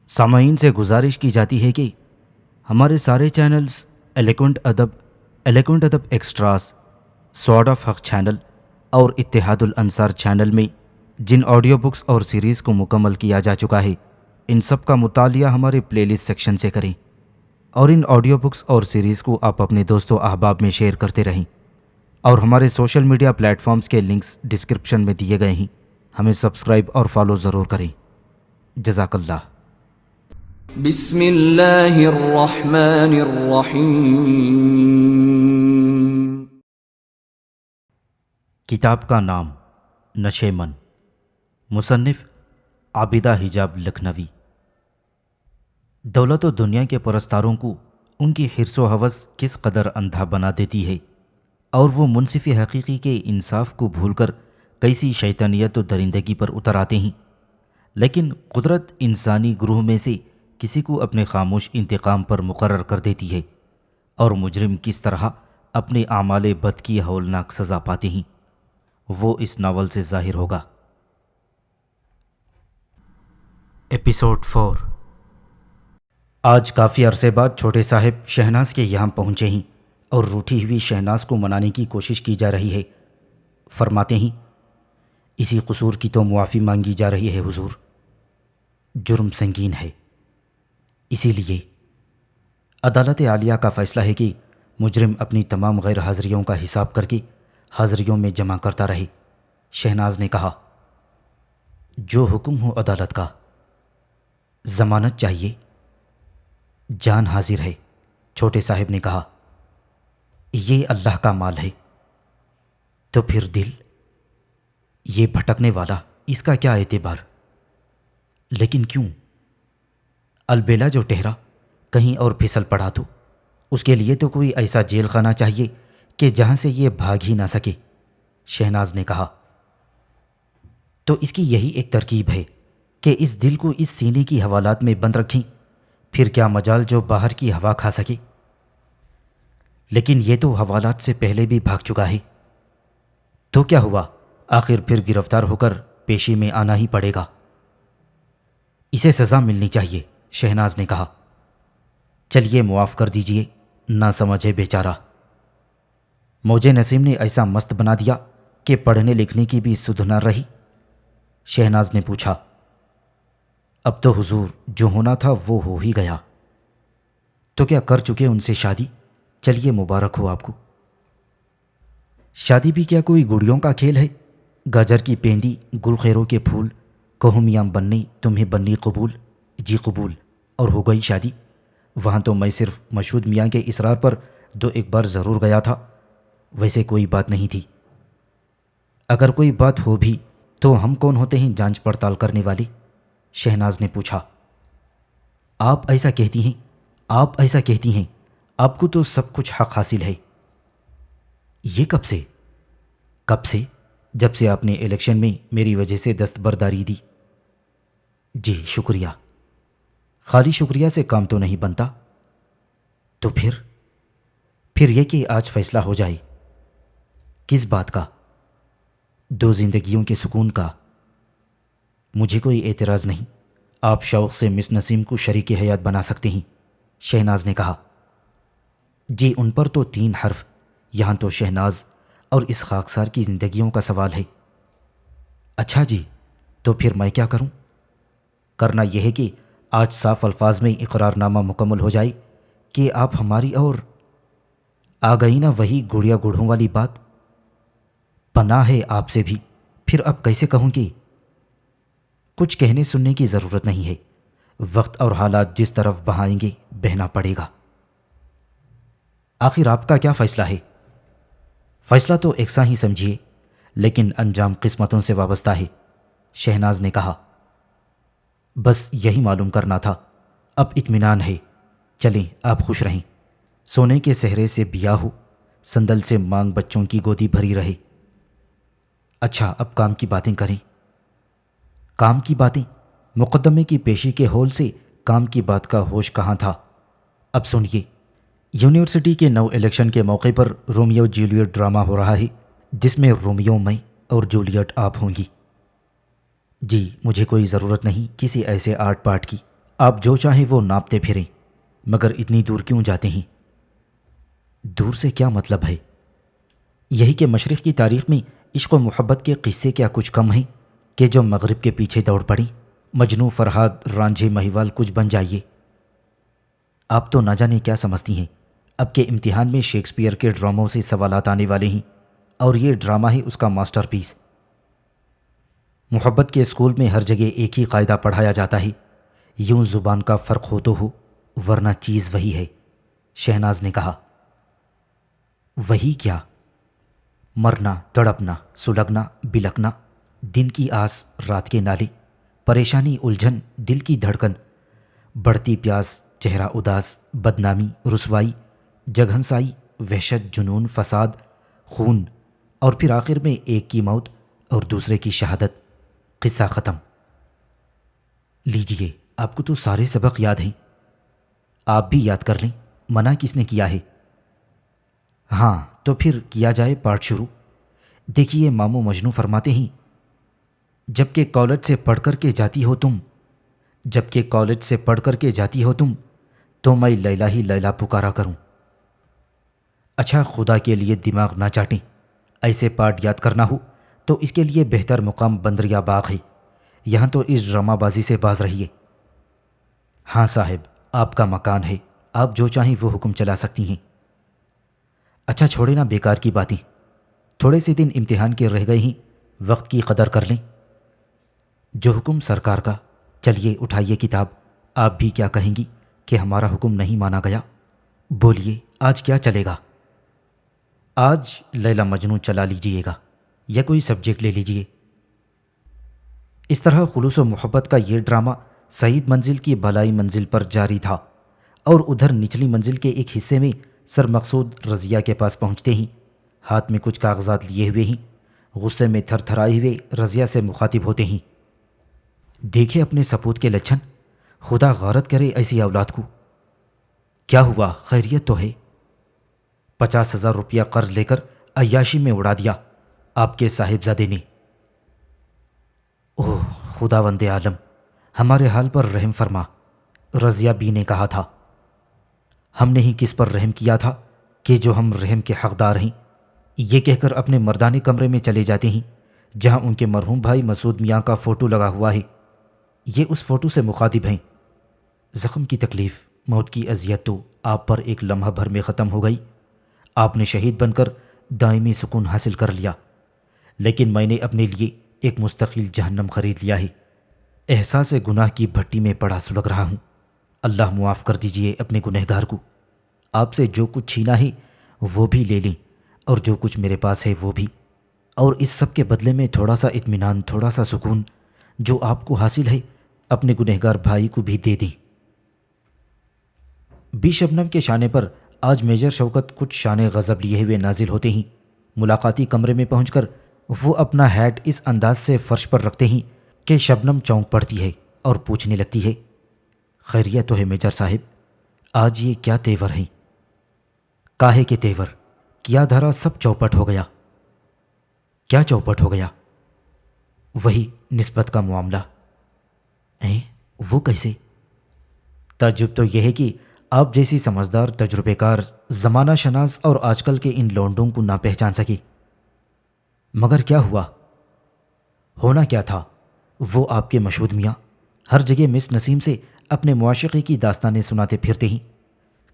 سامعین سے گزارش کی جاتی ہے کہ ہمارے سارے چینلز الیکونٹ ادب ایکسٹراس، سوارڈ آف حق چینل اور اتحاد الانصار چینل میں جن آڈیو بکس اور سیریز کو مکمل کیا جا چکا ہے، ان سب کا مطالعہ ہمارے پلے لسٹ سیکشن سے کریں اور ان آڈیو بکس اور سیریز کو آپ اپنے دوست و احباب میں شیئر کرتے رہیں، اور ہمارے سوشل میڈیا پلیٹ فارمز کے لنکس ڈسکرپشن میں دیے گئے ہیں، ہمیں سبسکرائب اور فالو ضرور کریں۔ جزاک اللہ۔ بسم اللہ الرحمن الرحیم۔ کتاب کا نام نشیمن، مصنف عابدہ حجاب لکھنوی۔ دولت و دنیا کے پرستاروں کو ان کی حرص و ہوس کس قدر اندھا بنا دیتی ہے، اور وہ منصف حقیقی کے انصاف کو بھول کر کیسی شیطانیت و درندگی پر اتر آتے ہیں۔ لیکن قدرت انسانی گروہ میں سے کسی کو اپنے خاموش انتقام پر مقرر کر دیتی ہے، اور مجرم کس طرح اپنے اعمال بد کی ہولناک سزا پاتے ہیں، وہ اس ناول سے ظاہر ہوگا۔ ایپیسوڈ 4۔ آج کافی عرصے بعد چھوٹے صاحب شہناز کے یہاں پہنچے ہیں اور روٹھی ہوئی شہناز کو منانے کی کوشش کی جا رہی ہے۔ فرماتے ہیں، اسی قصور کی تو معافی مانگی جا رہی ہے حضور، جرم سنگین ہے، اسی لیے عدالت عالیہ کا فیصلہ ہے کہ مجرم اپنی تمام غیر حاضریوں کا حساب کر کے حاضریوں میں جمع کرتا رہے۔ شہناز نے کہا، جو حکم ہو عدالت کا۔ ضمانت چاہیے؟ جان حاضر ہے۔ چھوٹے صاحب نے کہا، یہ اللہ کا مال ہے۔ تو پھر دل، یہ بھٹکنے والا، اس کا کیا اعتبار؟ لیکن کیوں؟ البیلا جو ٹہرا کہیں اور پھسل پڑا تو اس کے لیے تو کوئی ایسا جیل خانہ چاہیے کہ جہاں سے یہ بھاگ ہی نہ سکے۔ شہناز نے کہا، تو اس کی یہی ایک ترکیب ہے کہ اس دل کو اس سینے کی حوالات میں بند رکھیں، پھر کیا مجال جو باہر کی ہوا کھا سکے۔ لیکن یہ تو حوالات سے پہلے بھی بھاگ چکا ہے، تو کیا ہوا؟ آخر پھر گرفتار ہو کر پیشی میں آنا ہی پڑے گا۔ اسے سزا ملنی چاہیے، شہناز نے کہا۔ چلیے معاف کر دیجئے، نہ سمجھے بیچارہ۔ موج نسیم نے ایسا مست بنا دیا کہ پڑھنے لکھنے کی بھی سدھ نہ رہی۔ شہناز نے پوچھا، اب تو حضور جو ہونا تھا وہ ہو ہی گیا، تو کیا کر چکے ان سے شادی؟ چلیے مبارک ہو آپ کو۔ شادی بھی کیا کوئی گڑیوں کا کھیل ہے؟ گاجر کی پیندی، گل خیروں کے پھول، کہو میاں بننی تمہیں بننی قبول، جی قبول، اور ہو گئی شادی۔ وہاں تو میں صرف مشہود میاں کے اصرار پر 2-1 بار ضرور گیا تھا، ویسے کوئی بات نہیں تھی۔ اگر کوئی بات ہو بھی تو ہم کون ہوتے ہیں جانچ پڑتال کرنے والے؟ شہناز نے پوچھا۔ آپ ایسا کہتی ہیں، آپ ایسا کہتی ہیں، آپ کو تو سب کچھ حق حاصل ہے۔ یہ کب سے؟ کب سے؟ جب سے آپ نے الیکشن میں میری وجہ سے دستبرداری دی۔ جی شکریہ۔ خالی شکریہ سے کام تو نہیں بنتا۔ تو پھر یہ کہ آج فیصلہ ہو جائے۔ کس بات کا؟ 2 زندگیوں کے سکون کا۔ مجھے کوئی اعتراض نہیں، آپ شوق سے مس نسیم کو شریک حیات بنا سکتے ہیں، شہناز نے کہا۔ جی ان پر تو 3 حرف، یہاں تو شہناز اور اس خاکسار کی زندگیوں کا سوال ہے۔ اچھا جی، تو پھر میں کیا کروں؟ کرنا یہ ہے کہ آج صاف الفاظ میں اقرار نامہ مکمل ہو جائے کہ آپ ہماری، اور آ گئی نا وہی گڑیا گڑھوں والی بات، پناہ ہے آپ سے بھی، پھر اب کیسے کہوں کہ کچھ کہنے سننے کی ضرورت نہیں ہے، وقت اور حالات جس طرف بہائیں گے بہنا پڑے گا۔ آخر آپ کا کیا فیصلہ ہے؟ فیصلہ تو یکساں ہی سمجھیے، لیکن انجام قسمتوں سے وابستہ ہے، شہناز نے کہا۔ بس یہی معلوم کرنا تھا، اب اطمینان ہے۔ چلیں آپ خوش رہیں، سونے کے صحرے سے بیاہ ہو، سندل سے مانگ بچوں کی گودی بھری رہے۔ اچھا اب کام کی باتیں کریں۔ کام کی باتیں؟ مقدمے کی پیشی کے ہول سے کام کی بات کا ہوش کہاں تھا؟ اب سنیے، یونیورسٹی کے نو الیکشن کے موقع پر رومیو جولیٹ ڈرامہ ہو رہا ہے، جس میں رومیو میں اور جولیٹ آپ ہوں گی۔ جی مجھے کوئی ضرورت نہیں کسی ایسے آرٹ پارٹ کی، آپ جو چاہیں وہ ناپتے پھریں، مگر اتنی دور کیوں جاتے ہیں؟ دور سے کیا مطلب ہے؟ یہی کہ مشرق کی تاریخ میں عشق و محبت کے قصے کیا کچھ کم ہیں کہ جو مغرب کے پیچھے دوڑ پڑیں؟ مجنوں، فرہاد، رانجھے، مہیوال کچھ بن جائیے۔ آپ تو نہ جانے کیا سمجھتی ہیں۔ اب کے امتحان میں شیکسپیئر کے ڈراموں سے سوالات آنے والے ہیں، اور یہ ڈرامہ ہے اس کا ماسٹر پیس۔ محبت کے اسکول میں ہر جگہ ایک ہی قاعدہ پڑھایا جاتا ہے، یوں زبان کا فرق ہو تو ہو، ورنہ چیز وہی ہے۔ شہناز نے کہا۔ وہی کیا؟ مرنا، تڑپنا، سلگنا، بلکنا، دن کی آس، رات کے نالے، پریشانی، الجھن، دل کی دھڑکن، بڑھتی پیاس، چہرہ اداس، بدنامی، رسوائی، جگہنسائی، وحشت، جنون، فساد، خون، اور پھر آخر میں ایک کی موت اور دوسرے کی شہادت۔ قصہ ختم۔ لیجئے، آپ کو تو سارے سبق یاد ہیں، آپ بھی یاد کر لیں، منع کس نے کیا ہے؟ ہاں تو پھر کیا جائے پارٹ شروع۔ دیکھیے، ماموں مجنوں فرماتے ہیں، جب کہ کالج سے پڑھ کر کے جاتی ہو تم، جب کہ کالج سے پڑھ کر کے جاتی ہو تم، تو میں لیلا ہی لیلا پکارا کروں۔ اچھا، خدا کے لیے دماغ نہ چاٹیں، ایسے پارٹ یاد کرنا ہو تو اس کے لیے بہتر مقام بندریا باغ ہے، یہاں تو اس ڈرامہ بازی سے باز رہیے۔ ہاں صاحب، آپ کا مکان ہے، آپ جو چاہیں وہ حکم چلا سکتی ہیں۔ اچھا چھوڑے نا بیکار کی باتیں، تھوڑے سے دن امتحان کے رہ گئے ہیں، وقت کی قدر کر لیں۔ جو حکم سرکار کا۔ چلیے اٹھائیے کتاب، آپ بھی کیا کہیں گی کہ ہمارا حکم نہیں مانا گیا؟ بولیے، آج کیا چلے گا؟ آج لیلا مجنوں چلا لیجئے گا، یا کوئی سبجیکٹ لے لیجئے۔ اس طرح خلوص و محبت کا یہ ڈرامہ سعید منزل کی بالائی منزل پر جاری تھا، اور ادھر نچلی منزل کے ایک حصے میں سر مقصود رضیہ کے پاس پہنچتے ہی ہاتھ میں کچھ کاغذات لیے ہوئے ہی غصے میں تھر تھرائے ہوئے رضیہ سے مخاطب ہوتے ہیں۔ دیکھے اپنے سپوت کے لچھن، خدا غارت کرے ایسی اولاد کو۔ کیا ہوا، خیریت تو ہے؟ 50,000 روپیہ قرض لے کر عیاشی میں اڑا دیا آپ کے صاحبزادے نے۔ اوہ خداوند عالم، ہمارے حال پر رحم فرما، رضیہ بی نے کہا تھا۔ ہم نے ہی کس پر رحم کیا تھا کہ جو ہم رحم کے حقدار ہیں؟ یہ کہہ کر اپنے مردانے کمرے میں چلے جاتے ہیں جہاں ان کے مرحوم بھائی مسعود میاں کا فوٹو لگا ہوا ہے۔ یہ اس فوٹو سے مخاطب ہیں۔ زخم کی تکلیف، موت کی اذیت تو آپ پر ایک لمحہ بھر میں ختم ہو گئی، آپ نے شہید بن کر دائمی سکون حاصل کر لیا، لیکن میں نے اپنے لیے ایک مستقل جہنم خرید لیا ہے۔ احساس گناہ کی بھٹی میں پڑا سلگ رہا ہوں۔ اللہ معاف کر دیجئے اپنے گنہگار کو۔ آپ سے جو کچھ چھینا ہے وہ بھی لے لیں، اور جو کچھ میرے پاس ہے وہ بھی، اور اس سب کے بدلے میں تھوڑا سا اطمینان، تھوڑا سا سکون جو آپ کو حاصل ہے اپنے گنہگار بھائی کو بھی دے دیں۔ بی شبنم کے شانے پر آج میجر شوکت کچھ شان غضب لیے ہوئے نازل ہوتے ہیں۔ ملاقاتی کمرے میں پہنچ کر وہ اپنا ہیٹ اس انداز سے فرش پر رکھتے ہیں کہ شبنم چونک پڑتی ہے اور پوچھنے لگتی ہے، خیریت تو ہے میجر صاحب؟ آج یہ کیا تیور ہیں؟ کاہے کے تیور؟ کیا دھرا سب چوپٹ ہو گیا۔ کیا چوپٹ ہو گیا؟ وہی نسبت کا معاملہ۔ وہ کیسے؟ تعجب تو یہ ہے کہ آپ جیسی سمجھدار، تجربے کار، زمانہ شناس اور آج کل کے ان لونڈوں کو نہ پہچان سکی۔ مگر کیا ہوا؟ ہونا کیا تھا؟ وہ آپ کے مشہود میاں ہر جگہ مس نسیم سے اپنے معاشقے کی داستانیں سناتے پھرتے ہیں،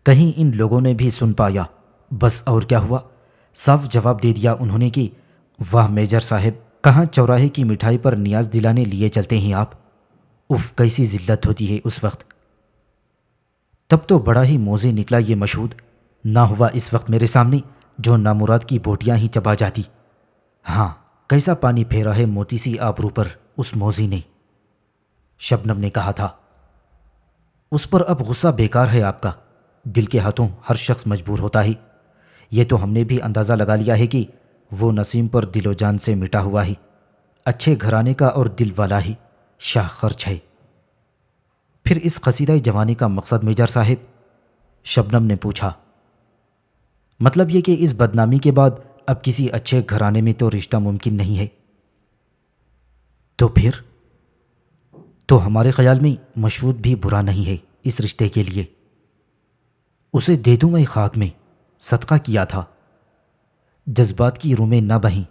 کہیں ان لوگوں نے بھی سن پایا۔ بس اور کیا ہوا؟ صاف جواب دے دیا انہوں نے کہ واہ میجر صاحب، کہاں چوراہے کی مٹھائی پر نیاز دلانے لیے چلتے ہیں آپ؟ اف، کیسی ذلت ہوتی ہے اس وقت۔ تب تو بڑا ہی موزے نکلا یہ مشہود، نہ ہوا اس وقت میرے سامنے جو نامراد کی بوٹیاں ہی چبا جاتی۔ ہاں، کیسا پانی پھیرا ہے موتی سی آبرو پر اس موزی نے، شبنم نے کہا تھا۔ اس پر اب غصہ بیکار ہے آپ کا، دل کے ہاتھوں ہر شخص مجبور ہوتا ہے۔ یہ تو ہم نے بھی اندازہ لگا لیا ہے کہ وہ نسیم پر دل و جان سے مٹا ہوا ہے، اچھے گھرانے کا اور دل والا ہی، شاہ خرچ ہے۔ پھر اس قصیدہ جوانی کا مقصد میجر صاحب؟ شبنم نے پوچھا۔ مطلب یہ کہ اس بدنامی کے بعد اب کسی اچھے گھرانے میں تو رشتہ ممکن نہیں ہے۔ تو پھر تو ہمارے خیال میں مشروط بھی برا نہیں ہے اس رشتے کے لیے۔ اسے دے دوں میں خاک میں، صدقہ کیا تھا۔ جذبات کی رومیں نہ بہیں،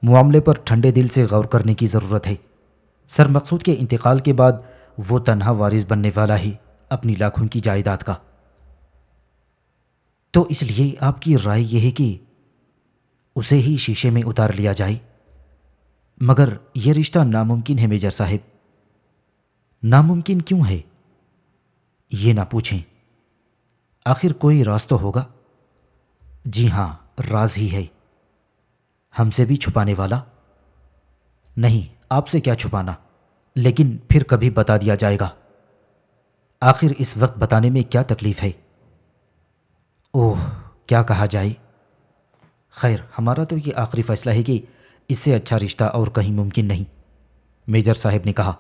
معاملے پر ٹھنڈے دل سے غور کرنے کی ضرورت ہے۔ سر مقصود کے انتقال کے بعد وہ تنہا وارث بننے والا ہے اپنی لاکھوں کی جائیداد کا۔ تو اس لیے آپ کی رائے یہ ہے کہ اسے ہی شیشے میں اتار لیا جائے؟ مگر یہ رشتہ ناممکن ہے میجر صاحب۔ ناممکن کیوں ہے؟ یہ نہ پوچھیں، آخر کوئی راز تو ہوگا۔ جی ہاں، راز ہی ہے۔ ہم سے بھی چھپانے والا؟ نہیں، آپ سے کیا چھپانا، لیکن پھر کبھی بتا دیا جائے گا۔ آخر اس وقت بتانے میں کیا تکلیف ہے؟ اوہ، کیا کہا جائے؟ خیر، ہمارا تو یہ آخری فیصلہ ہے کہ اس سے اچھا رشتہ اور کہیں ممکن نہیں، میجر صاحب نے کہا۔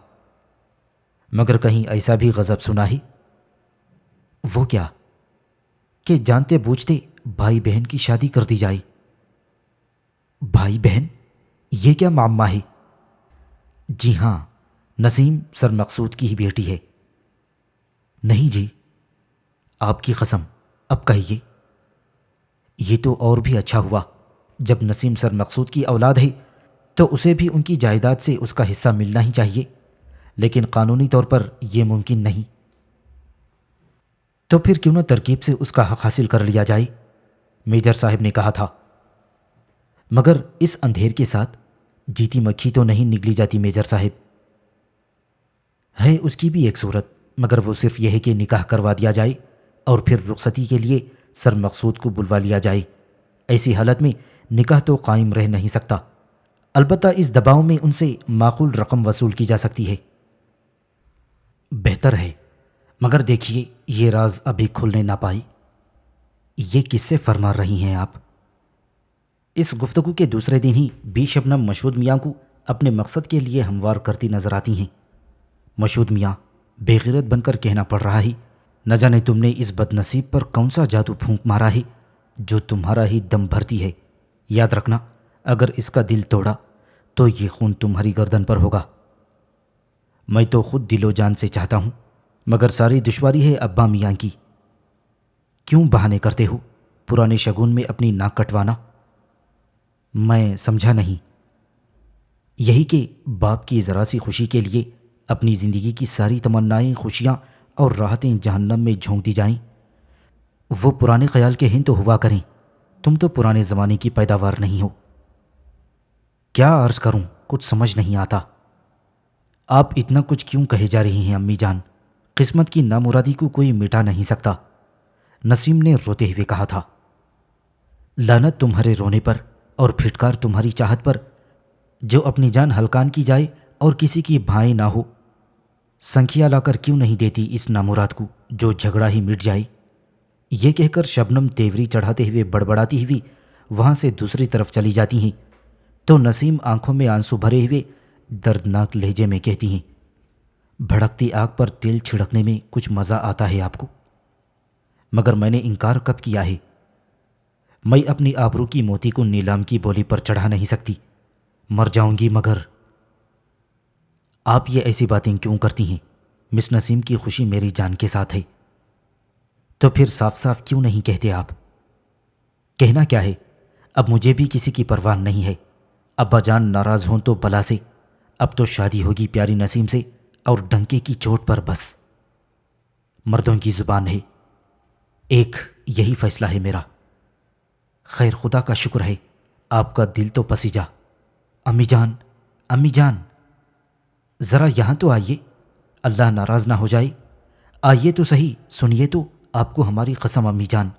مگر کہیں ایسا بھی غضب سنا ہے؟ وہ کیا؟ کہ جانتے بوجھتے بھائی بہن کی شادی کر دی جائے۔ بھائی بہن؟ یہ کیا معمہ ہے؟ جی ہاں، نسیم سر مقصود کی ہی بیٹی ہے۔ نہیں جی، آپ کی قسم، اب کہیے۔ یہ تو اور بھی اچھا ہوا۔ جب نسیم سر مقصود کی اولاد ہے تو اسے بھی ان کی جائیداد سے اس کا حصہ ملنا ہی چاہیے، لیکن قانونی طور پر یہ ممکن نہیں۔ تو پھر کیوں نہ ترکیب سے اس کا حق حاصل کر لیا جائے، میجر صاحب نے کہا تھا۔ مگر اس اندھیر کے ساتھ جیتی مکھی تو نہیں نگلی جاتی میجر صاحب۔ ہے اس کی بھی ایک صورت، مگر وہ صرف یہ ہے کہ نکاح کروا دیا جائے اور پھر رخصتی کے لیے سر مقصود کو بلوا لیا جائے۔ ایسی حالت میں نکاح تو قائم رہ نہیں سکتا، البتہ اس دباؤ میں ان سے معقول رقم وصول کی جا سکتی ہے۔ بہتر ہے، مگر دیکھیے یہ راز ابھی کھلنے نہ پائی۔ یہ کس سے فرما رہی ہیں آپ؟ اس گفتگو کے دوسرے دن ہی بی شبنم مشہود میاں کو اپنے مقصد کے لیے ہموار کرتی نظر آتی ہیں۔ مشہود میاں بے غیرت بن کر کہنا پڑ رہا ہے، نہ جانے تم نے اس بد نصیب پر کون سا جادو پھونک مارا ہے جو تمہارا ہی دم بھرتی ہے۔ یاد رکھنا، اگر اس کا دل توڑا تو یہ خون تمہاری گردن پر ہوگا۔ میں تو خود دل و جان سے چاہتا ہوں، مگر ساری دشواری ہے ابا میاں کی۔ کیوں بہانے کرتے ہو پرانے شگون میں اپنی ناک کٹوانا؟ میں سمجھا نہیں۔ یہی کہ باپ کی ذرا سی خوشی کے لیے اپنی زندگی کی ساری تمنائیں، خوشیاں اور راحتیں جہنم میں جھونک دی جائیں۔ وہ پرانے خیال کے ہیں تو ہوا کریں، تم تو پرانے زمانے کی پیداوار نہیں ہو۔ کیا عرض کروں، کچھ سمجھ نہیں آتا۔ آپ اتنا کچھ کیوں کہے جا رہی ہیں امی جان؟ قسمت کی نامرادی کو کوئی مٹا نہیں سکتا، نسیم نے روتے ہوئے کہا تھا۔ لعنت تمہارے رونے پر اور پھٹکار تمہاری چاہت پر، جو اپنی جان ہلکان کی جائے اور کسی کی بھائیں نہ ہو۔ سنکھیا لا کر کیوں نہیں دیتی اس نامراد کو جو جھگڑا ہی مٹ جائے؟ یہ کہہ کر شبنم تیوری چڑھاتے ہوئے بڑبڑاتی ہوئی وہاں سے دوسری طرف چلی جاتی ہیں تو نسیم آنکھوں میں آنسو بھرے ہوئے دردناک لہجے میں کہتی ہیں، بھڑکتی آگ پر تیل چھڑکنے میں کچھ مزہ آتا ہے آپ کو، مگر میں نے انکار کب کیا ہے؟ میں اپنی آبرو کی موتی کو نیلام کی بولی پر چڑھا نہیں سکتی، مر جاؤں گی مگر۔ آپ یہ ایسی باتیں کیوں کرتی ہیں؟ مس نسیم کی خوشی میری جان کے ساتھ ہے۔ تو پھر صاف صاف کیوں نہیں کہتے آپ؟ کہنا کیا ہے، اب مجھے بھی کسی کی پرواہ نہیں ہے۔ ابا جان ناراض ہوں تو بلا سے، اب تو شادی ہوگی پیاری نسیم سے اور ڈنکے کی چوٹ پر بس۔ مردوں کی زبان ہے، ایک یہی فیصلہ ہے میرا۔ خیر، خدا کا شکر ہے آپ کا دل تو پسیجا۔ امی جان، امی جان، ذرا یہاں تو آئیے، اللہ ناراض نہ ہو جائے۔ آئیے تو صحیح، سنیے تو، آپ کو ہماری قسم امی جان۔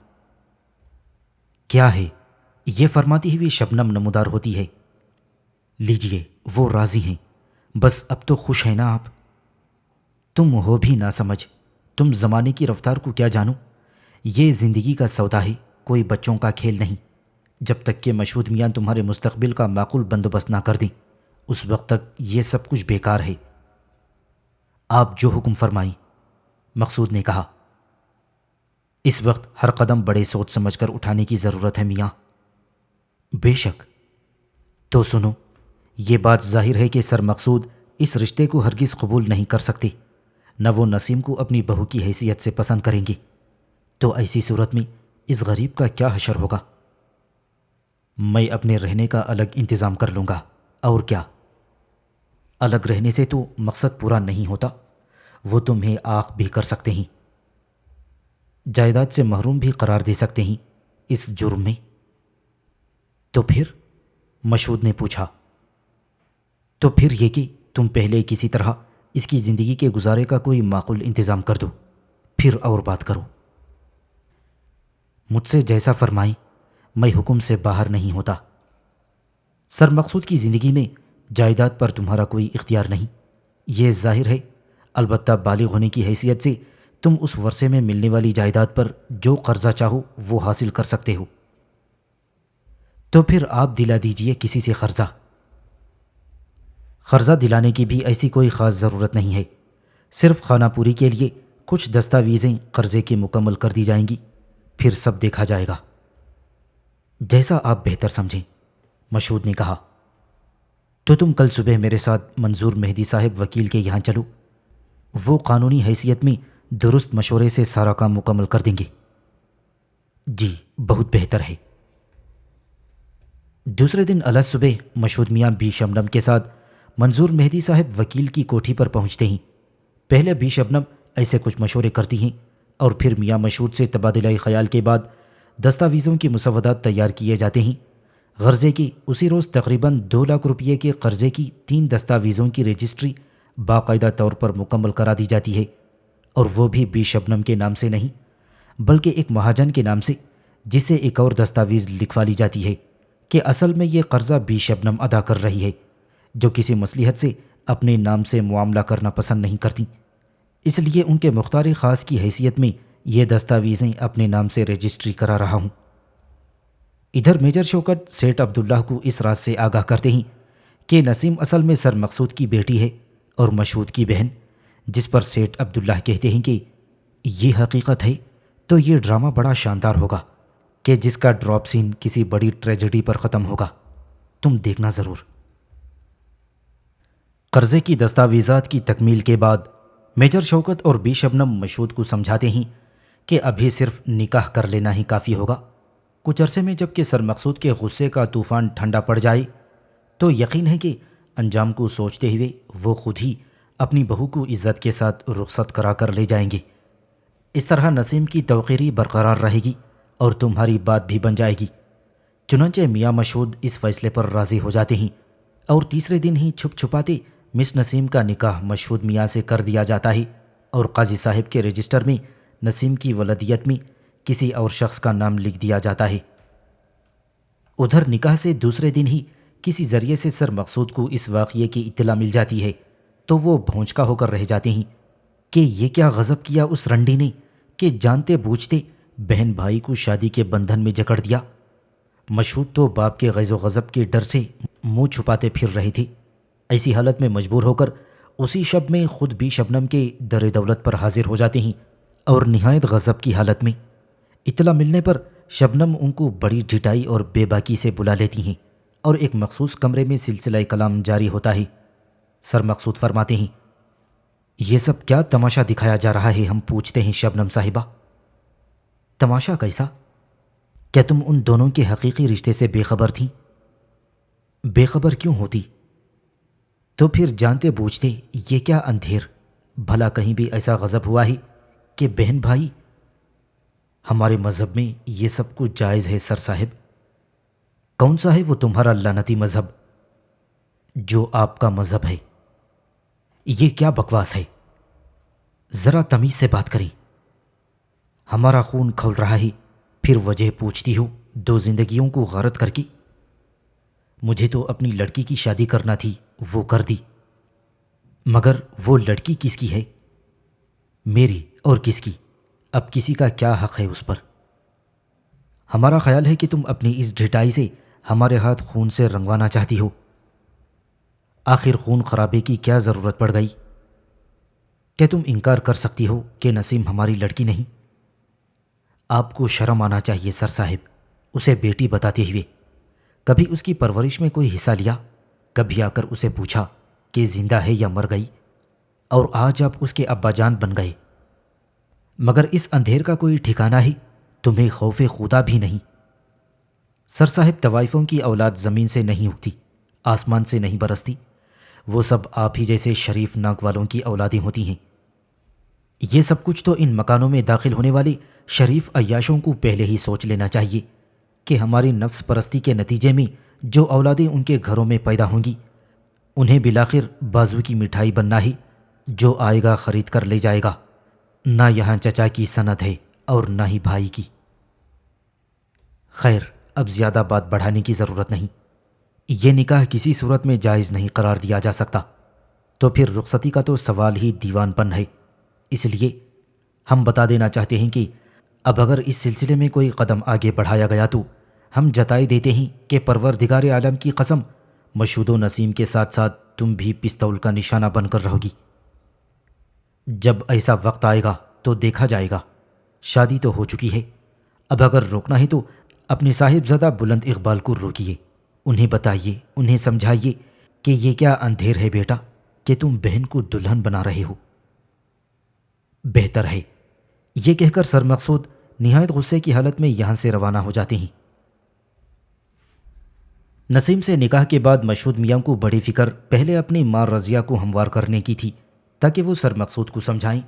کیا ہے؟ یہ فرماتی ہوئی شبنم نمودار ہوتی ہے۔ لیجئے، وہ راضی ہیں، بس اب تو خوش ہیں نا آپ؟ تم ہو بھی نہ سمجھ، تم زمانے کی رفتار کو کیا جانو؟ یہ زندگی کا سودا ہے، کوئی بچوں کا کھیل نہیں۔ جب تک کہ مشہود میاں تمہارے مستقبل کا معقول بندوبست نہ کر دیں، اس وقت تک یہ سب کچھ بیکار ہے۔ آپ جو حکم فرمائیں، مقصود نے کہا۔ اس وقت ہر قدم بڑے سوچ سمجھ کر اٹھانے کی ضرورت ہے میاں۔ بے شک۔ تو سنو، یہ بات ظاہر ہے کہ سر مقصود اس رشتے کو ہرگز قبول نہیں کر سکتے، نہ وہ نسیم کو اپنی بہو کی حیثیت سے پسند کریں گے۔ تو ایسی صورت میں اس غریب کا کیا حشر ہوگا؟ میں اپنے رہنے کا الگ انتظام کر لوں گا، اور کیا؟ الگ رہنے سے تو مقصد پورا نہیں ہوتا، وہ تمہیں آنکھ بھی کر سکتے ہیں، جائیداد سے محروم بھی قرار دے سکتے ہیں اس جرم میں۔ تو پھر؟ مشہود نے پوچھا۔ تو پھر یہ کہ تم پہلے کسی طرح اس کی زندگی کے گزارے کا کوئی معقول انتظام کر دو، پھر اور بات کرو۔ مجھ سے جیسا فرمائیں، میں حکم سے باہر نہیں ہوتا۔ سر مقصود کی زندگی میں جائیداد پر تمہارا کوئی اختیار نہیں، یہ ظاہر ہے، البتہ بالغ ہونے کی حیثیت سے تم اس ورثے میں ملنے والی جائیداد پر جو قرضہ چاہو وہ حاصل کر سکتے ہو۔ تو پھر آپ دلا دیجئے کسی سے قرضہ۔ قرضہ دلانے کی بھی ایسی کوئی خاص ضرورت نہیں ہے، صرف خانہ پوری کے لیے کچھ دستاویزیں قرضے کی مکمل کر دی جائیں گی، پھر سب دیکھا جائے گا۔ جیسا آپ بہتر سمجھیں، مشہود نے کہا۔ تو تم کل صبح میرے ساتھ منظور مہدی صاحب وکیل کے یہاں چلو، وہ قانونی حیثیت میں درست مشورے سے سارا کام مکمل کر دیں گے۔ جی بہت بہتر ہے۔ دوسرے دن الگ صبح مشہود میاں بی شبنم کے ساتھ منظور مہدی صاحب وکیل کی کوٹھی پر پہنچتے ہیں۔ پہلے بی شبنم ایسے کچھ مشورے کرتی ہیں اور پھر میاں مشہود سے تبادلہ خیال کے بعد دستاویزوں کے مسودات تیار کیے جاتے ہیں۔ غرضے کی اسی روز تقریباً 2 لاکھ روپیے کے قرضے کی 3 دستاویزوں کی رجسٹری باقاعدہ طور پر مکمل کرا دی جاتی ہے، اور وہ بھی بی شبنم کے نام سے نہیں بلکہ ایک مہاجن کے نام سے، جس سے ایک اور دستاویز لکھوا لی جاتی ہے کہ اصل میں یہ قرضہ بی شبنم ادا کر رہی ہے، جو کسی مصلحت سے اپنے نام سے معاملہ کرنا پسند نہیں کرتی، اس لیے ان کے مختار خاص کی حیثیت میں یہ دستاویزیں اپنے نام سے رجسٹری کرا رہا ہوں۔ ادھر میجر شوکت سیٹھ عبداللہ کو اس راز سے آگاہ کرتے ہیں کہ نسیم اصل میں سر مقصود کی بیٹی ہے اور مشہود کی بہن، جس پر سیٹھ عبداللہ کہتے ہیں کہ یہ حقیقت ہے تو یہ ڈرامہ بڑا شاندار ہوگا کہ جس کا ڈراپ سین کسی بڑی ٹریجڈی پر ختم ہوگا، تم دیکھنا ضرور۔ قرضے کی دستاویزات کی تکمیل کے بعد میجر شوکت اور بی شبنم مشہود کو سمجھاتے ہیں کہ ابھی صرف نکاح کر لینا ہی کافی ہوگا۔ کچھ عرصے میں جب کہ سر مقصود کے غصے کا طوفان ٹھنڈا پڑ جائے تو یقین ہے کہ انجام کو سوچتے ہوئے وہ خود ہی اپنی بہو کو عزت کے ساتھ رخصت کرا کر لے جائیں گے۔ اس طرح نسیم کی توقیری برقرار رہے گی اور تمہاری بات بھی بن جائے گی۔ چنانچہ میاں مشہود اس فیصلے پر راضی ہو جاتے ہیں اور تیسرے دن ہی چھپ چھپاتے مس نسیم کا نکاح مشہود میاں سے کر دیا جاتا ہے، اور قاضی صاحب کے رجسٹر میں نسیم کی ولدیت میں کسی اور شخص کا نام لکھ دیا جاتا ہے۔ ادھر نکاح سے دوسرے دن ہی کسی ذریعے سے سر مقصود کو اس واقعے کی اطلاع مل جاتی ہے تو وہ بھونچکا ہو کر رہ جاتے ہیں کہ یہ کیا غضب کیا اس رنڈی نے کہ جانتے بوجھتے بہن بھائی کو شادی کے بندھن میں جکڑ دیا۔ مشہود تو باپ کے غیظ و غضب کے ڈر سے منہ چھپاتے پھر رہے تھے۔ ایسی حالت میں مجبور ہو کر اسی شب میں خود بھی شبنم کے در دولت پر حاضر ہو جاتے ہیں، اور نہایت غضب کی حالت میں اطلاع ملنے پر شبنم ان کو بڑی ڈھٹائی اور بے باکی سے بلا لیتی ہیں اور ایک مخصوص کمرے میں سلسلہ کلام جاری ہوتا ہے۔ سر مقصود فرماتے ہیں، یہ سب کیا تماشا دکھایا جا رہا ہے؟ ہم پوچھتے ہیں شبنم صاحبہ۔ تماشا کیسا؟ کیا تم ان دونوں کے حقیقی رشتے سے بے خبر تھیں؟ بے خبر کیوں ہوتی؟ تو پھر جانتے بوجھتے یہ کیا اندھیر؟ بھلا کہیں بھی ایسا غضب ہوا ہے کہ بہن بھائی؟ ہمارے مذہب میں یہ سب کچھ جائز ہے سر صاحب۔ کون سا ہے وہ تمہارا لعنتی مذہب جو آپ کا مذہب ہے؟ یہ کیا بکواس ہے؟ ذرا تمیز سے بات کریں۔ ہمارا خون کھول رہا ہے، پھر وجہ پوچھتی ہو 2 زندگیوں کو غارت کر کے؟ مجھے تو اپنی لڑکی کی شادی کرنا تھی، وہ کر دی، مگر وہ لڑکی کس کی ہے؟ میری اور کس کی؟ اب کسی کا کیا حق ہے اس پر؟ ہمارا خیال ہے کہ تم اپنی اس ڈھٹائی سے ہمارے ہاتھ خون سے رنگوانا چاہتی ہو۔ آخر خون خرابے کی کیا ضرورت پڑ گئی؟ کیا تم انکار کر سکتی ہو کہ نسیم ہماری لڑکی نہیں؟ آپ کو شرم آنا چاہیے سر صاحب، اسے بیٹی بتاتے ہوئے۔ کبھی اس کی پرورش میں کوئی حصہ لیا؟ کبھی آ کر اسے پوچھا کہ زندہ ہے یا مر گئی، اور آج آپ اس کے ابا جان بن گئے، مگر اس اندھیر کا کوئی ٹھکانہ ہی تمہیں خوف خدا بھی نہیں۔ سر صاحب، طوائفوں کی اولاد زمین سے نہیں اگتی، آسمان سے نہیں برستی، وہ سب آپ ہی جیسے شریف ناک والوں کی اولادیں ہوتی ہیں۔ یہ سب کچھ تو ان مکانوں میں داخل ہونے والے شریف عیاشوں کو پہلے ہی سوچ لینا چاہیے کہ ہماری نفس پرستی کے نتیجے میں جو اولادیں ان کے گھروں میں پیدا ہوں گی، انہیں بالآخر بازو کی مٹھائی بننا ہی، جو آئے گا خرید کر لے جائے گا، نہ یہاں چچا کی سند ہے اور نہ ہی بھائی کی۔ خیر، اب زیادہ بات بڑھانے کی ضرورت نہیں۔ یہ نکاح کسی صورت میں جائز نہیں قرار دیا جا سکتا، تو پھر رخصتی کا تو سوال ہی دیوان پن ہے۔ اس لیے ہم بتا دینا چاہتے ہیں کہ اب اگر اس سلسلے میں کوئی قدم آگے بڑھایا گیا تو ہم جتائی دیتے ہیں کہ پروردگار عالم کی قسم، مشہود و نسیم کے ساتھ ساتھ تم بھی پستول کا نشانہ بن کر رہو گی۔ جب ایسا وقت آئے گا تو دیکھا جائے گا۔ شادی تو ہو چکی ہے، اب اگر روکنا ہے تو اپنے صاحب زدہ بلند اقبال کو روکیے، انہیں بتائیے، انہیں سمجھائیے کہ یہ کیا اندھیر ہے بیٹا کہ تم بہن کو دلہن بنا رہے ہو۔ بہتر ہے، یہ کہہ کر سر مقصود نہایت غصے کی حالت میں یہاں سے روانہ ہو جاتے ہیں۔ نسیم سے نکاح کے بعد مشہود میاں کو بڑی فکر پہلے اپنی ماں رضیہ کو ہموار کرنے کی تھی تاکہ وہ سر مقصود کو سمجھائیں،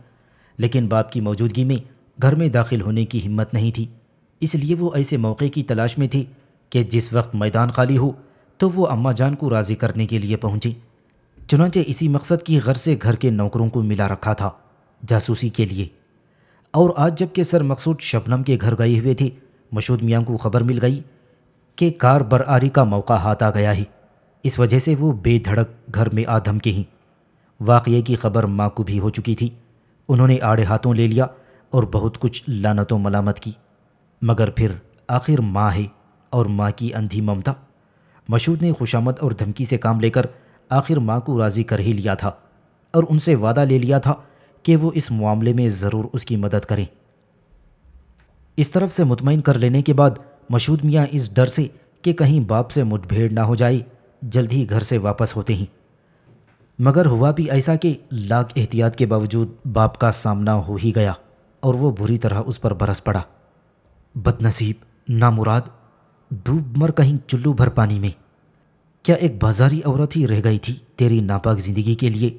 لیکن باپ کی موجودگی میں گھر میں داخل ہونے کی ہمت نہیں تھی، اس لیے وہ ایسے موقع کی تلاش میں تھے کہ جس وقت میدان خالی ہو تو وہ اماں جان کو راضی کرنے کے لیے پہنچے۔ چنانچہ اسی مقصد کی غرض سے گھر کے نوکروں کو ملا رکھا تھا جاسوسی کے لیے، اور آج جب کہ سر مقصود شبنم کے گھر گئے ہوئے تھے، مشہود میاں کو خبر مل گئی کہ کار برآری کا موقع ہاتھ آ گیا ہے۔ اس وجہ سے وہ بے دھڑک گھر میں آ دھمکے ہیں۔ واقعے کی خبر ماں کو بھی ہو چکی تھی، انہوں نے آڑے ہاتھوں لے لیا اور بہت کچھ لعنت و ملامت کی، مگر پھر آخر ماں ہے اور ماں کی اندھی ممتا۔ مشہود نے خوشامد اور دھمکی سے کام لے کر آخر ماں کو راضی کر ہی لیا تھا اور ان سے وعدہ لے لیا تھا کہ وہ اس معاملے میں ضرور اس کی مدد کریں۔ اس طرف سے مطمئن کر لینے کے بعد مشہود میاں اس ڈر سے کہ کہیں باپ سے مٹ بھیڑ نہ ہو جائے جلد ہی گھر سے واپس ہوتے ہیں، مگر ہوا بھی ایسا کہ لاکھ احتیاط کے باوجود باپ کا سامنا ہو ہی گیا اور وہ بری طرح اس پر برس پڑا۔ بد نصیب، نامراد، ڈوب مر کہیں چلو بھر پانی میں، کیا ایک بازاری عورت ہی رہ گئی تھی تیری ناپاک زندگی کے لیے؟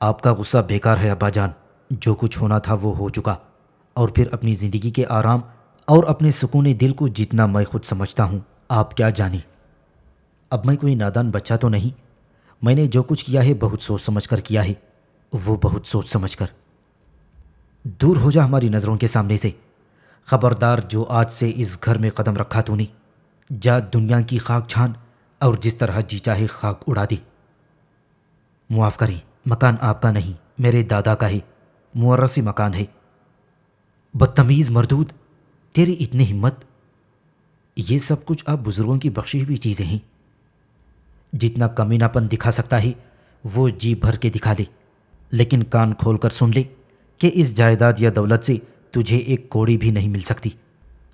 آپ کا غصہ بیکار ہے ابا جان، جو کچھ ہونا تھا وہ ہو چکا، اور پھر اپنی زندگی کے آرام اور اپنے سکون دل کو جتنا میں خود سمجھتا ہوں آپ کیا جانیں۔ اب میں کوئی نادان بچہ تو نہیں، میں نے جو کچھ کیا ہے بہت سوچ سمجھ کر کیا ہے، وہ بہت سوچ سمجھ کر۔ دور ہو جا ہماری نظروں کے سامنے سے، خبردار جو آج سے اس گھر میں قدم رکھا تو نے، جا دنیا کی خاک چھان اور جس طرح جی چاہے خاک اڑا دے۔ معاف کریں، مکان آپ کا نہیں، میرے دادا کا ہے، مورثی مکان ہے۔ بدتمیز مردود، تیری اتنی ہمت! یہ سب کچھ آپ بزرگوں کی بخشی ہوئی چیزیں ہیں۔ جتنا کمینہ پن دکھا سکتا ہے وہ جی بھر کے دکھا لے، لیکن کان کھول کر سن لے کہ اس جائیداد یا دولت سے تجھے ایک کوڑی بھی نہیں مل سکتی۔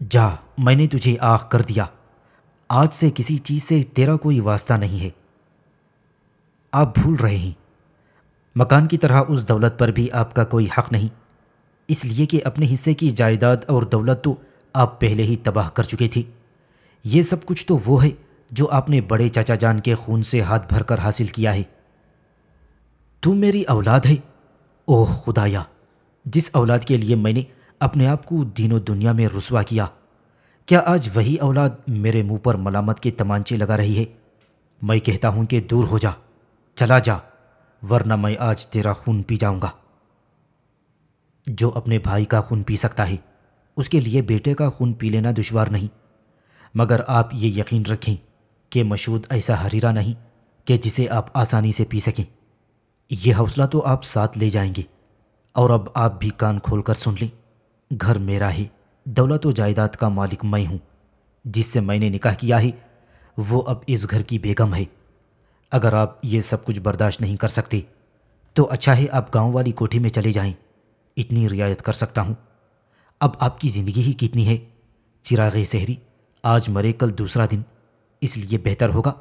جا، میں نے تجھے آہ کر دیا، آج سے کسی چیز سے تیرا کوئی واسطہ نہیں ہے۔ آپ بھول رہے ہیں، مکان کی طرح اس دولت پر بھی آپ کا کوئی حق نہیں، اس لیے کہ اپنے حصے کی جائیداد اور دولت تو آپ پہلے ہی تباہ کر چکے تھے۔ یہ سب کچھ تو وہ ہے جو آپ نے بڑے چاچا جان کے خون سے ہاتھ بھر کر حاصل کیا ہے۔ تو میری اولاد ہے، اوہ خدایا، جس اولاد کے لیے میں نے اپنے آپ کو دین و دنیا میں رسوا کیا، کیا آج وہی اولاد میرے منہ پر ملامت کے تمانچے لگا رہی ہے؟ میں کہتا ہوں کہ دور ہو جا، چلا جا، ورنہ میں آج تیرا خون پی جاؤں گا۔ جو اپنے بھائی کا خون پی سکتا ہے اس کے لیے بیٹے کا خون پی لینا دشوار نہیں، مگر آپ یہ یقین رکھیں کہ مشہود ایسا حریرہ نہیں کہ جسے آپ آسانی سے پی سکیں۔ یہ حوصلہ تو آپ ساتھ لے جائیں گے، اور اب آپ بھی کان کھول کر سن لیں، گھر میرا ہے، دولت و جائیداد کا مالک میں ہوں، جس سے میں نے نکاح کیا ہے وہ اب اس گھر کی بیگم ہے۔ اگر آپ یہ سب کچھ برداشت نہیں کر سکتے تو اچھا ہے آپ گاؤں والی کوٹھی میں چلے جائیں، اتنی رعایت کر سکتا ہوں۔ اب آپ کی زندگی ہی کتنی ہے، چراغ سحری، آج مرے کل دوسرا دن، اس لیے بہتر ہوگا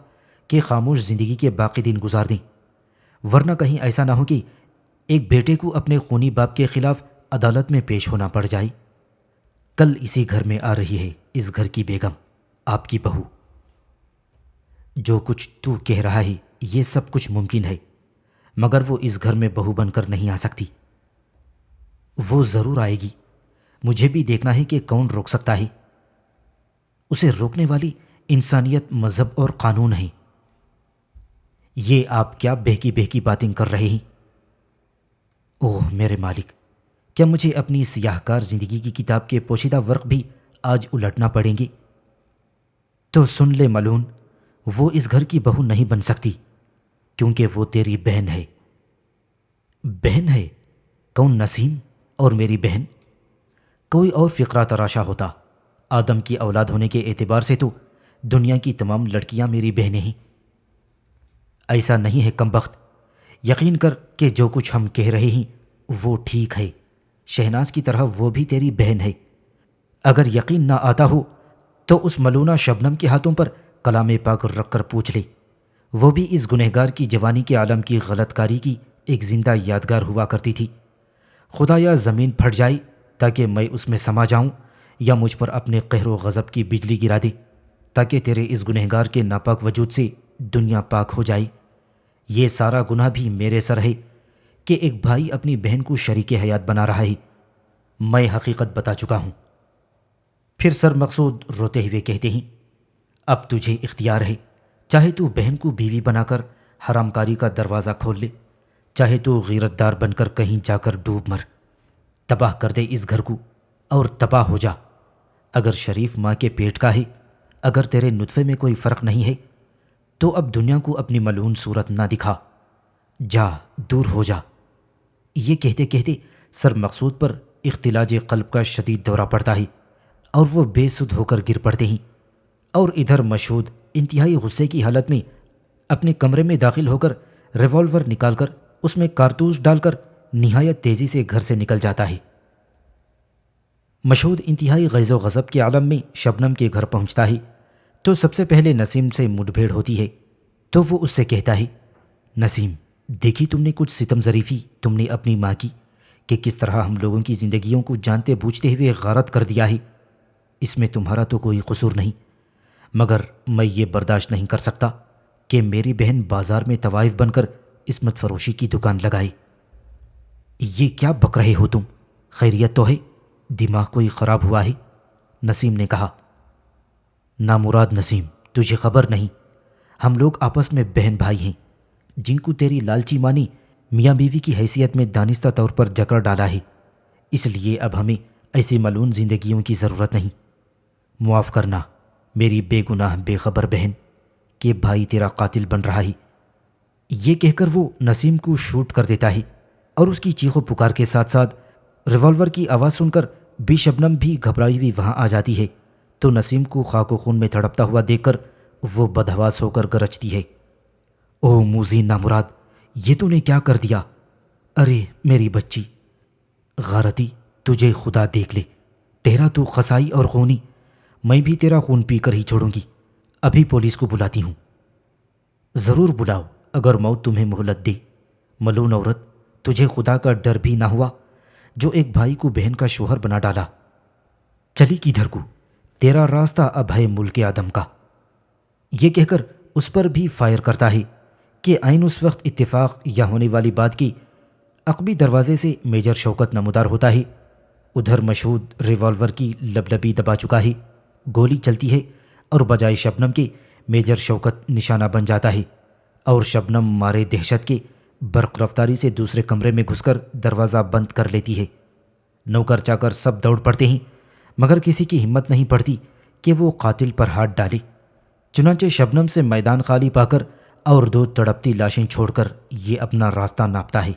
کہ خاموش زندگی کے باقی دن گزار دیں، ورنہ کہیں ایسا نہ ہو کہ ایک بیٹے کو اپنے خونی باپ کے خلاف عدالت میں پیش ہونا پڑ جائے۔ کل اسی گھر میں آ رہی ہے اس گھر کی بیگم، آپ کی بہو۔ جو کچھ تو کہہ رہا ہے یہ سب کچھ ممکن ہے، مگر وہ اس گھر میں بہو بن کر نہیں آ سکتی۔ وہ ضرور آئے گی، مجھے بھی دیکھنا ہے کہ کون روک سکتا ہے۔ اسے روکنے والی انسانیت، مذہب اور قانون ہیں۔ یہ آپ کیا بہکی بہکی باتیں کر رہے ہیں؟ اوہ میرے مالک، کیا مجھے اپنی سیاہ کار زندگی کی کتاب کے پوشیدہ ورق بھی آج الٹنا پڑیں گے؟ تو سن لے ملعون، وہ اس گھر کی بہو نہیں بن سکتی، کیونکہ وہ تیری بہن ہے۔ بہن ہے؟ کون، نسیم اور میری بہن؟ کوئی اور فقرہ تراشا ہوتا۔ آدم کی اولاد ہونے کے اعتبار سے تو دنیا کی تمام لڑکیاں میری بہنیں ہیں۔ ایسا نہیں ہے کمبخت، یقین کر کہ جو کچھ ہم کہہ رہے ہیں وہ ٹھیک ہے۔ شہناز کی طرح وہ بھی تیری بہن ہے۔ اگر یقین نہ آتا ہو تو اس ملونہ شبنم کے ہاتھوں پر کلام پاک رکھ کر پوچھ لے، وہ بھی اس گنہگار کی جوانی کے عالم کی غلط کاری کی ایک زندہ یادگار ہوا کرتی تھی۔ خدا یا زمین پھٹ جائے تاکہ میں اس میں سما جاؤں، یا مجھ پر اپنے قہر و غضب کی بجلی گرا دے تاکہ تیرے اس گنہگار کے ناپاک وجود سے دنیا پاک ہو جائے۔ یہ سارا گناہ بھی میرے سر ہے کہ ایک بھائی اپنی بہن کو شریک حیات بنا رہا ہے۔ میں حقیقت بتا چکا ہوں۔ پھر سر مقصود روتے ہوئے کہتے ہیں، اب تجھے اختیار ہے، چاہے تو بہن کو بیوی بنا کر حرام کاری کا دروازہ کھول لے، چاہے تو غیرت دار بن کر کہیں جا کر ڈوب مر، تباہ کر دے اس گھر کو اور تباہ ہو جا۔ اگر شریف ماں کے پیٹ کا ہے، اگر تیرے نطفے میں کوئی فرق نہیں ہے تو اب دنیا کو اپنی ملعون صورت نہ دکھا، جا دور ہو جا۔ یہ کہتے کہتے سر مقصود پر اختلاج قلب کا شدید دورہ پڑتا ہے اور وہ بے سدھ ہو کر گر پڑتے ہیں، اور ادھر مشہود انتہائی غصے کی حالت میں اپنے کمرے میں داخل ہو کر ریوالور نکال کر اس میں کارتوس ڈال کر نہایت تیزی سے گھر سے نکل جاتا ہے۔ مشہود انتہائی غیظ و غضب کے عالم میں شبنم کے گھر پہنچتا ہے تو سب سے پہلے نسیم سے مڈ بھیڑ ہوتی ہے، تو وہ اس سے کہتا ہے، نسیم دیکھی تم نے کچھ ستم ظریفی تم نے اپنی ماں کی، کہ کس طرح ہم لوگوں کی زندگیوں کو جانتے بوجھتے ہوئے غارت کر دیا ہے۔ اس میں تمہارا تو کوئی قصور نہیں، مگر میں یہ برداشت نہیں کر سکتا کہ میری بہن بازار میں طوائف بن کر عصمت فروشی کی دکان لگائے۔ یہ کیا بک رہے ہو تم؟ خیریت تو ہے؟ دماغ کوئی خراب ہوا ہے؟ نسیم نے کہا۔ نامراد نسیم، تجھے خبر نہیں، ہم لوگ آپس میں بہن بھائی ہیں، جن کو تیری لالچی ماں نے میاں بیوی کی حیثیت میں دانستہ طور پر جکڑ ڈالا ہے، اس لیے اب ہمیں ایسی ملعون زندگیوں کی ضرورت نہیں۔ معاف کرنا میری بے گناہ بے خبر بہن کہ بھائی تیرا قاتل بن رہا ہے۔ یہ کہہ کر وہ نسیم کو شوٹ کر دیتا ہے، اور اس کی چیخ و پکار کے ساتھ ساتھ ریوالور کی آواز سن کر بی شبنم بھی گھبرائی ہوئی وہاں آ جاتی ہے، تو نسیم کو خاک و خون میں تڑپتا ہوا دیکھ کر وہ بدحواس ہو کر گرجتی ہے، او موذی نامراد، یہ تو نے کیا کر دیا؟ ارے میری بچی غارتی، تجھے خدا دیکھ لے، تیرا تو قصائی اور خونی، میں بھی تیرا خون پی کر ہی چھوڑوں گی۔ ابھی پولیس کو بلاتی ہوں۔ ضرور بلاؤ اگر موت تمہیں مہلت دے۔ ملعون عورت، تجھے خدا کا ڈر بھی نہ ہوا جو ایک بھائی کو بہن کا شوہر بنا ڈالا؟ چلی کدھر کو؟ تیرا راستہ اب ہے ملک آدم کا۔ یہ کہہ کر اس پر بھی فائر کرتا ہے کہ عین اس وقت اتفاق یا ہونے والی بات کی عقبی دروازے سے میجر شوکت نمودار ہوتا ہے۔ ادھر مشہود ریوالور کی لبلبی دبا چکا ہے، گولی چلتی ہے اور بجائے شبنم کے میجر شوکت نشانہ بن جاتا ہے، اور شبنم مارے دہشت کے برق رفتاری سے دوسرے کمرے میں گھس کر دروازہ بند کر لیتی ہے۔ نوکر چاکر سب دوڑ پڑتے ہیں، مگر کسی کی ہمت نہیں پڑتی کہ وہ قاتل پر ہاتھ ڈالے۔ چنانچہ شبنم سے میدان خالی پا کر اور دو تڑپتی لاشیں چھوڑ کر یہ اپنا راستہ ناپتا ہے۔